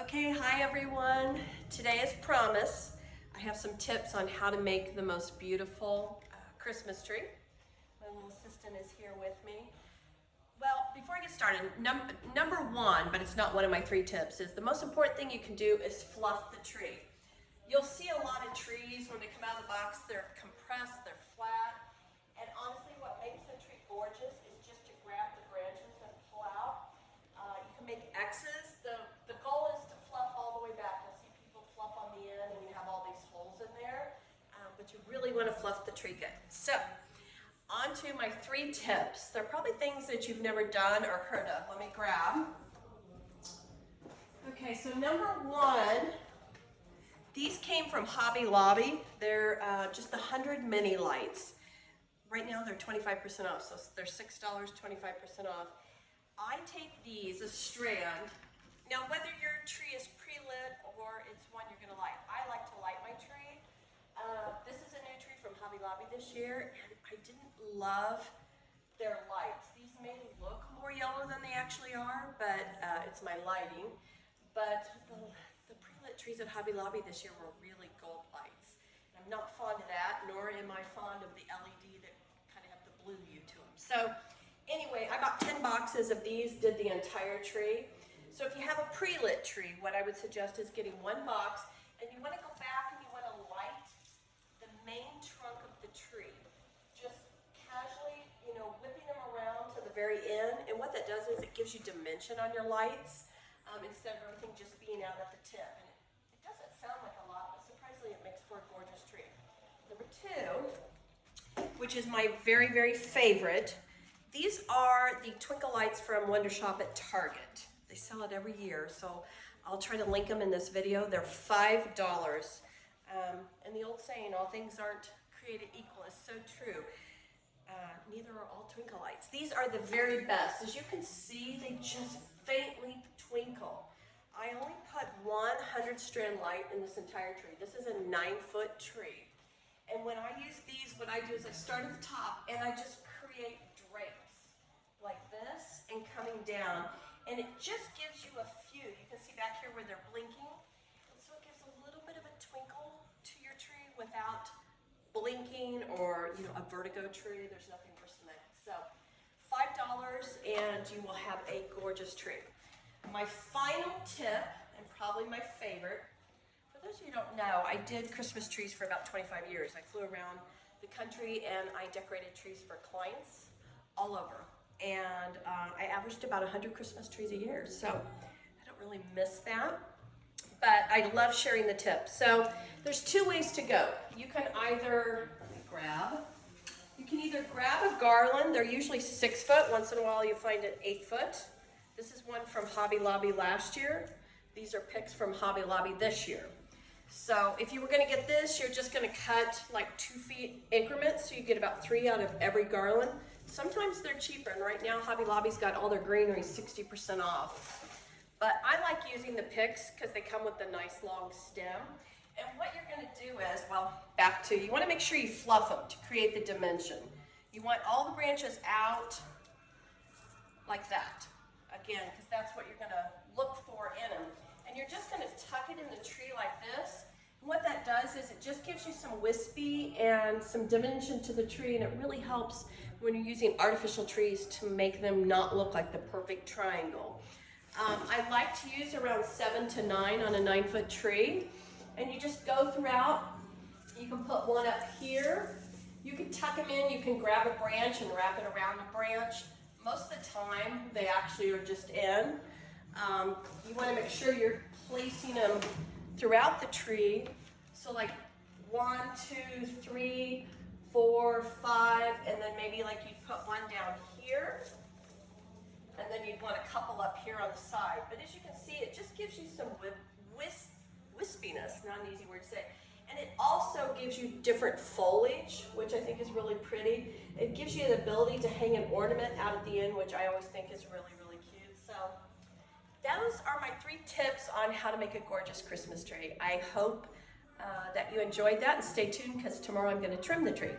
Okay, hi everyone. Today, as promised, I have some tips on how to make the most beautiful Christmas tree. My little assistant is here with me. Well, before I get started, number one, but it's not one of my 3 tips, is the most important thing you can do is fluff the tree. You'll see a lot of trees when they come out of the box, they're compressed, they're flat, and honestly what makes a tree gorgeous is just to grab the branches and pull out. You can make X's. The goal is to fluff all the way back. You'll see people fluff on the end and you have all these holes in there, but you really want to fluff the tree good. So, on to my 3 tips. They're probably things that you've never done or heard of. Let me grab. Okay, so number 1, these came from Hobby Lobby. They're just 100 mini lights. Right now they're 25% off, so they're $6, 25% off. I take these, a strand. Now whether your tree is pre-lit or it's one you're gonna light, I like to light my tree. This is a new tree from Hobby Lobby this year, and I didn't love their lights. These may look more yellow than they actually are, but it's my lighting. But the pre-lit trees at Hobby Lobby this year were really gold lights. And I'm not fond of that, nor am I fond of the LED that kind of have the blue hue to them. So anyway, I bought 10 boxes of these, did the entire tree. So if you have a pre-lit tree, what I would suggest is getting 1 box, and you want to go back and you want to light the main trunk of the tree. Just casually, whipping them around to the very end. And what that does is it gives you dimension on your lights instead of everything just being out at the tip. And it doesn't sound like a lot, but surprisingly it makes for a gorgeous tree. Number 2, which is my very, very favorite. These are the twinkle lights from Wonder Shop at Target. They sell it every year, so I'll try to link them in this video. They're $5. And the old saying, all things aren't created equal, is so true. Neither are all twinkle lights. These are the very best. As you can see, they just faintly twinkle. I only put 100 strand light in this entire tree. This is a 9-foot tree. And when I use these, what I do is I start at the top and I just create drapes like this and coming down. And it just gives you a few. You can see back here where they're blinking. And so it gives a little bit of a twinkle to your tree without blinking or, a vertigo tree. There's nothing worse than that. So $5 and you will have a gorgeous tree. My final tip, and probably my favorite, for those of you who don't know, I did Christmas trees for about 25 years. I flew around the country and I decorated trees for clients all over. And I averaged about 100 Christmas trees a year, so I don't really miss that. But I love sharing the tips. So there's 2 ways to go. You can either grab a garland. They're usually 6 foot. Once in a while you find it 8 foot. This is one from Hobby Lobby last year. These are picks from Hobby Lobby this year. So if you were going to get this, you're just going to cut like 2 feet increments, so you get about 3 out of every garland. Sometimes they're cheaper, and right now Hobby Lobby's got all their greenery 60% off. But I like using the picks because they come with the nice long stem. And what you're going to do is, you want to make sure you fluff them to create the dimension. You want all the branches out like that, again, because that's what you're going to look for in them. And you're just going to tuck it in the tree like this. And what that does is it just gives you some wispy and some dimension to the tree, and it really helps when you're using artificial trees to make them not look like the perfect triangle. I like to use around 7 to 9 on a 9-foot tree, and you just go throughout. You can put one up here. You can tuck them in. You can grab a branch and wrap it around the branch. Most of the time, they actually are just in. You want to make sure you're placing them throughout the tree. So like 1, 2, 3, 4, 5, and then maybe like you'd put one down here. And then you'd want a couple up here on the side. But as you can see, it just gives you some wispiness, not an easy word to say. And it also gives you different foliage, which I think is really pretty. It gives you the ability to hang an ornament out at the end, which I always think is really, really cute. So those are my 3 tips on how to make a gorgeous Christmas tree. I hope that you enjoyed that, and stay tuned because tomorrow I'm going to trim the tree.